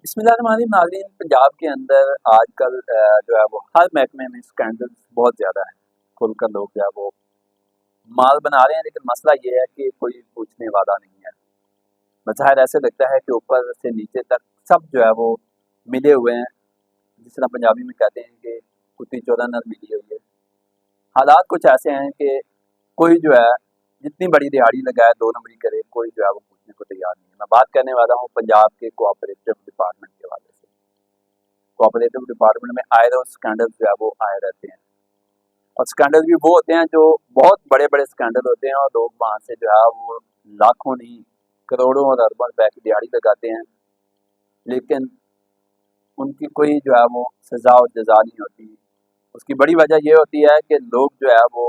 बिस्मिल्लाहिर्रहमानिर्रहीम। नाज़रीन, पंजाब के अंदर आजकल जो है वो हर महकमे में स्कैंडल्स बहुत ज़्यादा हैं। खुलकर लोग जो है वो माल बना रहे हैं, लेकिन मसला ये है कि कोई पूछने वाला नहीं है। बज़ाहिर ऐसे लगता है कि ऊपर से नीचे तक सब जो है वो मिले हुए हैं। जिस तरह पंजाबी में कहते हैं कि कुत्ती चौदह नर मिली हुई है। हालात कुछ ऐसे हैं कि कोई जो है जितनी बड़ी दिहाड़ी लगाए, दो नंबरी करे, कोई जो है वो पूछने को तैयार नहीं है। मैं बात करने वाला हूँ पंजाब के कोऑपरेटिव डिपार्टमेंट के हवाले से। कोऑपरेटिव डिपार्टमेंट में आए रोज स्कैंडल जो है वो आए रहते हैं, और स्कैंडल भी वो होते हैं जो बहुत बड़े बड़े स्कैंडल होते हैं, और लोग वहाँ से जो है वो लाखों नहीं करोड़ों और अरबों रुपए की दिहाड़ी लगाते हैं, लेकिन उनकी कोई जो है वो सजा और जजा नहीं होती। उसकी बड़ी वजह ये होती है कि लोग जो है वो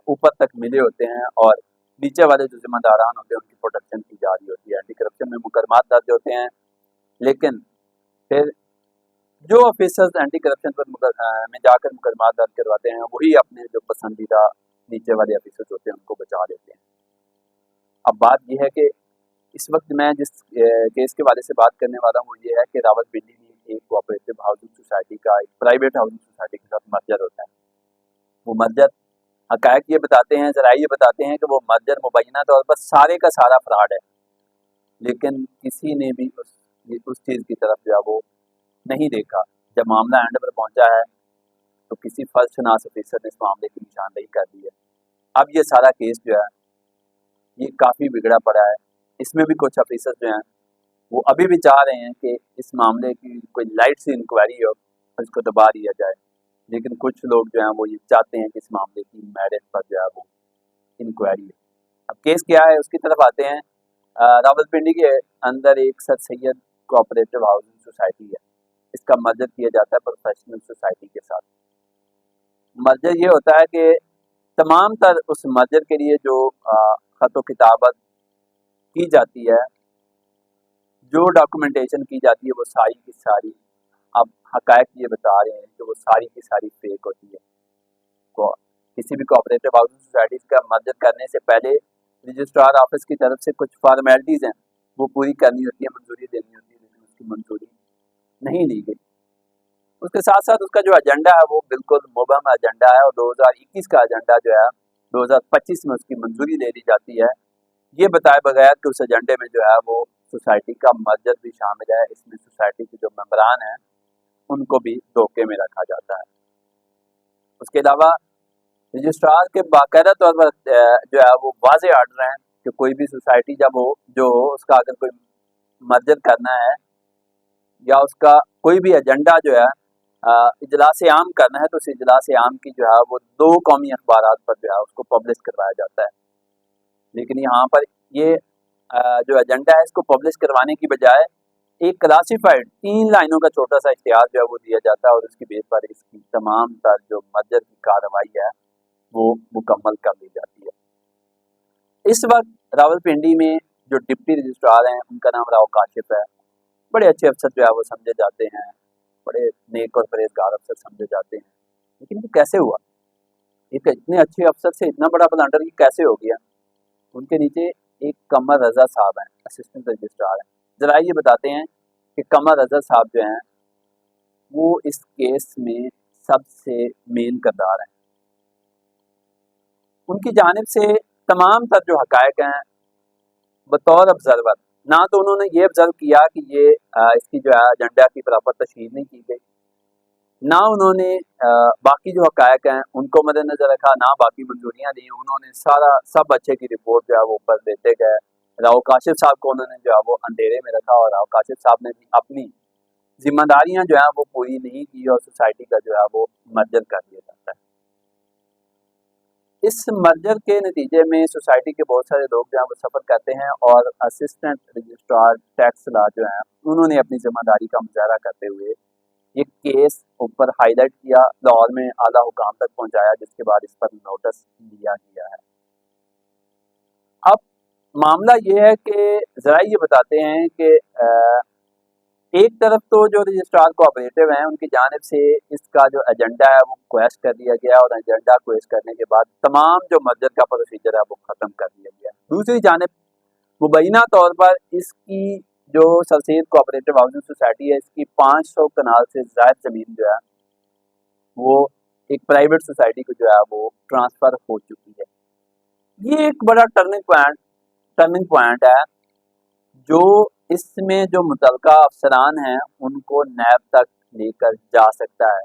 ऊपर तक मिले होते हैं, और नीचे वाले जो जिम्मेदारान होते हैं उनकी प्रोटेक्शन की जा रही होती है। एंटी करप्शन में मुकदमात दर्ज होते हैं, लेकिन फिर जो ऑफिसर्स एंटी करप्शन पर में जाकर मुकदमा दर्ज करवाते हैं, वही अपने जो पसंदीदा नीचे वाले ऑफिसर्स होते हैं उनको बचा लेते हैं। अब बात यह है कि इस वक्त मैं जिस केस के वाले से बात करने वाला हूँ, वो ये है कि रावलपिंडी में एक कोऑपरेटिव हाउसिंग सोसाइटी का एक प्राइवेट हाउसिंग सोसाइटी के साथ मर्जर होता है। वो मर्जर हकायक ये बताते हैं, ज़राए ये बताते हैं कि वो मर्जर मुबैना तौर पर सारे का सारा फ्रॉड है, लेकिन किसी ने भी उस चीज़ की तरफ जो है वो नहीं देखा। जब मामला एंड पर पहुंचा है तो किसी फर्जशनास ऑफिसर ने इस मामले की निशानदेही कर दी है। अब ये सारा केस जो है ये काफ़ी बिगड़ा पड़ा है। इसमें भी कुछ ऑफिसर जो हैं वो अभी भी चाह रहे हैं कि इस मामले की कोई लाइट सी इंक्वायरी हो और इसको दबा दिया जाए, लेकिन कुछ लोग जो हैं वो ये चाहते हैं कि इस मामले की मेरिट पर जो है वो इंक्वायरी हो। अब केस क्या है उसकी तरफ आते हैं। रावलपिंडी के अंदर एक sir Syed cooperative housing society है। इसका मर्जर किया जाता है प्रोफेशनल सोसाइटी के साथ। मर्जर ये होता है कि तमाम तर उस मर्जर के लिए जो खत किताबत की जाती है, जो डॉक्यूमेंटेशन की जाती है, वो सारी की सारी अब हकायक ये बता रहे हैं कि वो सारी की सारी फेक होती है। को किसी भी कोऑपरेटिव हाउसिंग सोसाइटीज का मर्जर करने से पहले रजिस्ट्रार ऑफिस की तरफ से कुछ फॉर्मेलिटीज़ हैं वो पूरी करनी होती है, मंजूरी देनी होती है, लेकिन उसकी मंजूरी नहीं ली गई। उसके साथ साथ उसका जो एजेंडा है वो बिल्कुल मुबहम एजेंडा है, और 2021 का एजेंडा जो है 2025 में उसकी मंजूरी ले ली जाती है, ये बताए बगैर कि उस एजेंडे में जो है वो सोसाइटी का मर्जर भी शामिल है। इसमें सोसाइटी के जो मेंबरान हैं उनको भी धोखे में रखा जाता है। उसके अलावा रजिस्ट्रार के बाकायदा तौर पर जो है वो वाज़े आर्डर हैं कि कोई भी सोसाइटी जब हो जो हो उसका अगर कोई मर्जर करना है या उसका कोई भी एजेंडा जो है इजलास आम करना है, तो उस इजलास आम की जो है वो 2 कौमी अखबारात पर जो है उसको पब्लिश करवाया जाता है। लेकिन यहाँ पर ये जो एजेंडा है इसको पब्लिश करवाने की बजाय एक क्लासिफाइड 3 लाइनों का छोटा सा इश्तिहार जो है वो दिया जाता है, और उसकी बेस पर इसकी तमाम तर जो मर्जर की कार्रवाई है वो मुकम्मल कर दी जाती है। इस वक्त रावलपिंडी में जो डिप्टी रजिस्ट्रार हैं उनका नाम राव काशिफ है। बड़े अच्छे अफसर जो है वो समझे जाते हैं, बड़े नेक और परहेजगार अफसर समझे जाते हैं, लेकिन ये कैसे हुआ? एक इतने अच्छे अफसर से इतना बड़ा ब्लंडर ये कैसे हो गया? उनके नीचे एक कमर रजा साहब हैं, असिस्टेंट रजिस्ट्रार हैं। ज़रा ये बताते हैं कि कमर रजा साहब जो हैं वो इस केस में सबसे मेन किरदार हैं। उनकी जानिब से तमाम तर जो हकायक हैं बतौर ऑब्जर्वर, ना तो उन्होंने ये ऑब्जर्व किया कि ये इसकी जो है एजेंडा की प्रॉपर तशहीर नहीं की गई, ना उन्होंने बाकी जो हकायक हैं उनको मद्देनजर रखा, ना बाकी मंजूरियाँ दी। उन्होंने सारा सब अच्छे की रिपोर्ट जो है वो ऊपर देते गए। राव काशिफ साहब को उन्होंने जो है वो अंधेरे में रखा, और राव काशिफ साहब ने भी अपनी जिम्मेदारियां जो है वो पूरी नहीं की, और सोसाइटी का जो है वो मर्जर कर दिया जाता है। इस मर्जर के नतीजे में सोसाइटी के बहुत सारे लोग जो हैं वो सफ़र करते हैं, और असिस्टेंट रजिस्ट्रार टैक्स लॉ जो हैं उन्होंने अपनी जिम्मेदारी का मुजाहरा करते हुए ये केस ऊपर हाईलाइट किया, लाहौर में आला हुकाम तक पहुंचाया, जिसके बाद इस पर नोटिस लिया गया है। अब मामला ये है कि ज़रा ये बताते हैं कि एक तरफ तो जो रजिस्ट्रार कोऑपरेटिव हैं उनकी जानिब से इसका जो एजेंडा है वो क्वेश्चन कर दिया गया, और एजेंडा क्वेश्चन करने के बाद तमाम जो मर्जर का प्रोसीजर है वो ख़त्म कर दिया गया। दूसरी जानिब मुबैना तौर पर इसकी जो sir Syed cooperative housing society है, इसकी 500 कनाल से ज़ायद ज़मीन जो है वो एक प्राइवेट सोसाइटी को जो है वो ट्रांसफ़र हो चुकी है। ये एक बड़ा टर्निंग पॉइंट है जो इसमें जो मुतलका अफसरान हैं उनको नैब तक लेकर जा सकता है।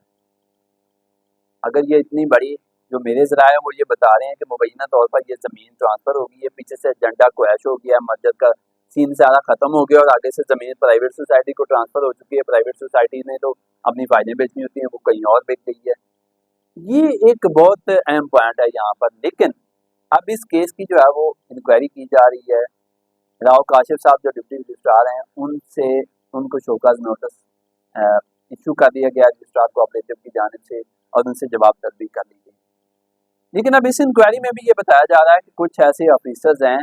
अगर ये इतनी बड़ी जो मेरे ज़राए हैं वो ये बता रहे हैं कि मुबैना तौर पर ये ज़मीन ट्रांसफ़र हो गई है, पीछे से एजेंडा क्रैश हो गया है, मस्जिद का सीन सारा ख़त्म हो गया और आगे से ज़मीन प्राइवेट सोसाइटी को ट्रांसफ़र हो चुकी है। प्राइवेट सोसाइटी ने तो अपनी फ़ाइलें बेचनी होती हैं, वो कहीं और बेच गई है। ये एक बहुत अहम पॉइंट है यहाँ पर। लेकिन अब इस केस की जो है वो इंक्वायरी की जा रही है। राव काशिफ साहब जो डिप्टी रजिस्ट्रार हैं उनसे उनको शोकॉज नोटिस इशू कर दिया गया रजिस्ट्रार कोऑपरेटिव की जानिब से और उनसे जवाब तलब कर ली गई। लेकिन अब इस इंक्वायरी में भी ये बताया जा रहा है कि कुछ ऐसे ऑफिसर्स हैं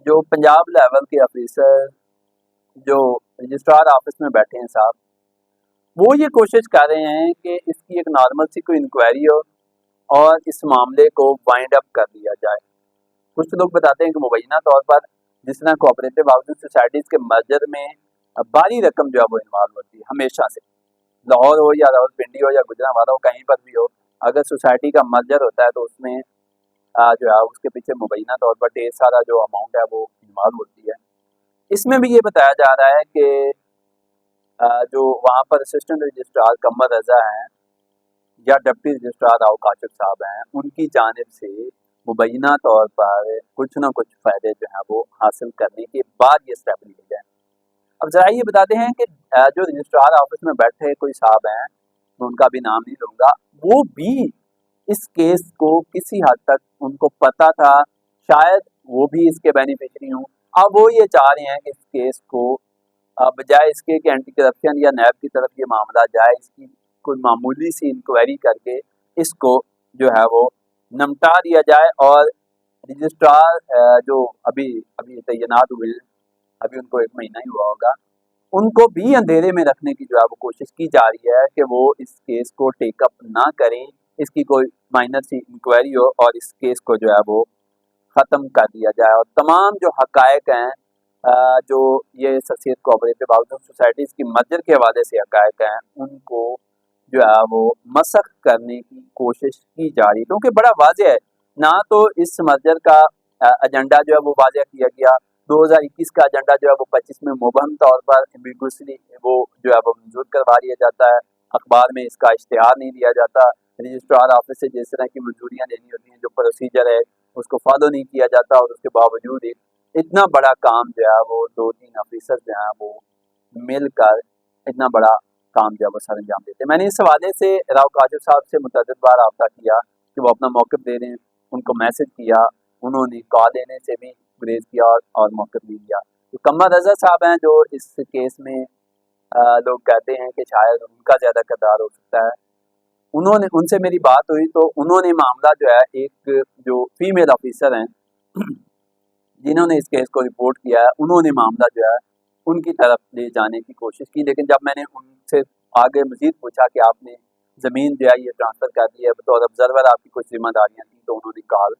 जो पंजाब लेवल के ऑफिसर जो रजिस्ट्रार ऑफिस में बैठे हैं साहब, वो ये कोशिश कर रहे हैं कि इसकी एक नॉर्मल सी कोई इंक्वायरी हो और इस मामले को वाइंड अप कर दिया जाए। कुछ लोग बताते हैं कि मुबैना तौर पर जिस तरह कोऑपरेटिव हाउसिंग सोसाइटीज़ के मर्जर में भारी रकम जो है वो इन्वॉल्व होती है हमेशा से, लाहौर हो या रावलपिंडी हो या गुजरांवाला हो, कहीं पर भी हो, अगर सोसाइटी का मर्जर होता है तो उसमें जो है उसके पीछे मुबैना तौर पर ढेर सारा जो अमाउंट है वो इन्वॉल्व होती है। इसमें भी ये बताया जा रहा है कि जो वहाँ पर असिस्टेंट रजिस्ट्रार कमर रजा हैं या डिप्टी रजिस्ट्रार राव काशिफ साहब हैं, उनकी जानिब से मुबैना तौर पर कुछ ना कुछ फ़ायदे जो हैं वो हासिल करने के बाद ये स्टेप लिए गए। अब ज़रा ये बताते हैं कि जो रजिस्ट्रार ऑफिस में बैठे कोई साहब हैं, मैं उनका भी नाम नहीं लूँगा, वो भी इस केस को किसी हद तक उनको पता था, शायद वो भी इसके बेनिफिशरी हों। अब वो ये चाह रहे हैं कि इस केस को बजाय इसके कि एंटी करप्शन या नैब की तरफ ये मामला जाए, इसकी कोई मामूली सी इंक्वायरी करके इसको जो है वो निपटा दिया जाए और रजिस्ट्रार जो अभी अभी तैनात हुए हैं, अभी उनको 1 महीना ही हुआ होगा, उनको भी अंधेरे में रखने की जो है वो कोशिश की जा रही है कि वो इस केस को टेकअप ना करें, इसकी कोई माइनर सी इंक्वायरी हो और इस केस को जो है वो ख़त्म कर दिया जाए और तमाम जो हक़ाइक़ हैं जो ये sir Syed cooperative housing societies की मर्जर के हवाले से हक़ाइक़ हैं, उनको जो है वो मसख़ करने की कोशिश की जा रही है। क्योंकि बड़ा वाज़ेह है, ना तो इस मर्जर का एजेंडा जो है वो वाज़ेह किया गया, 2021 का एजेंडा जो है वो 25 में मुबहम तौर पर एम्बिगुअसली वो जो है वो मंजूर करवा दिया जाता है, अखबार में इसका इश्तिहार नहीं दिया जाता, रजिस्ट्रार ऑफिस से जिस तरह की मंजूरियाँ लेनी होती हैं, जो प्रोसीजर है उसको फॉलो नहीं किया जाता और उसके बावजूद इतना बड़ा काम जो है वो 2-3 ऑफिसर जो हैं वो मिलकर इतना बड़ा काम जो है वो सर अंजाम देते हैं। मैंने इस हवाले से राव काशिफ साहब से मुतअद्दिद बार राब्ता किया कि वो अपना मौक़िफ़ दे दें, उनको मैसेज किया, उन्होंने कॉल देने से भी गुरेज़ किया और मौक़िफ़ नहीं दिया। तो कमर रज़ा साहब हैं जो इस केस में लोग कहते हैं कि शायद उनका ज़्यादा किरदार हो सकता है। उन्होंने उनसे मेरी बात हुई तो उन्होंने मामला जो है एक जो फीमेल ऑफिसर हैं जिन्होंने इस केस को रिपोर्ट किया है, उन्होंने मामला जो है उनकी तरफ ले जाने की कोशिश की। लेकिन जब मैंने उनसे आगे मज़ीद पूछा कि आपने ज़मीन जो है ये ट्रांसफ़र कर दी है, बतौर ऑब्ज़र्वर आपकी कुछ ज़िम्मेदारियाँ थी, तो उन्होंने कॉल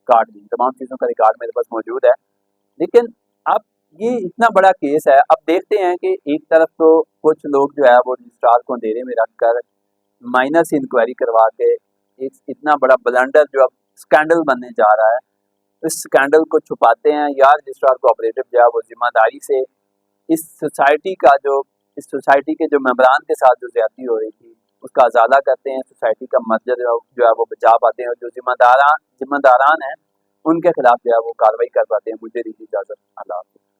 काट दी। तमाम चीज़ों का रिकॉर्ड मेरे पास मौजूद है। लेकिन अब ये इतना बड़ा केस है, अब देखते हैं कि एक तरफ तो कुछ लोग जो है वो रजिस्ट्रार को अंधेरे में रखकर माइनर सी इंक्वायरी करवा के एक इतना बड़ा ब्लंडर जो अब स्कैंडल बनने जा रहा है, इस स्कैंडल को छुपाते हैं या रजिस्ट्रार कोऑपरेटिव जो है वो ज़िम्मेदारी से इस सोसाइटी के जो मेंबरान के साथ जो ज़्यादती हो रही थी उसका अज़ाला करते हैं, सोसाइटी का मर्जर जो है वो बचा पाते हैं और जो ज़िम्मेदारान हैं उनके खिलाफ जो है वो कार्रवाई कर पाते हैं। मुझे दीजिए इजाज़त। अल्लाह हाफ़िज़।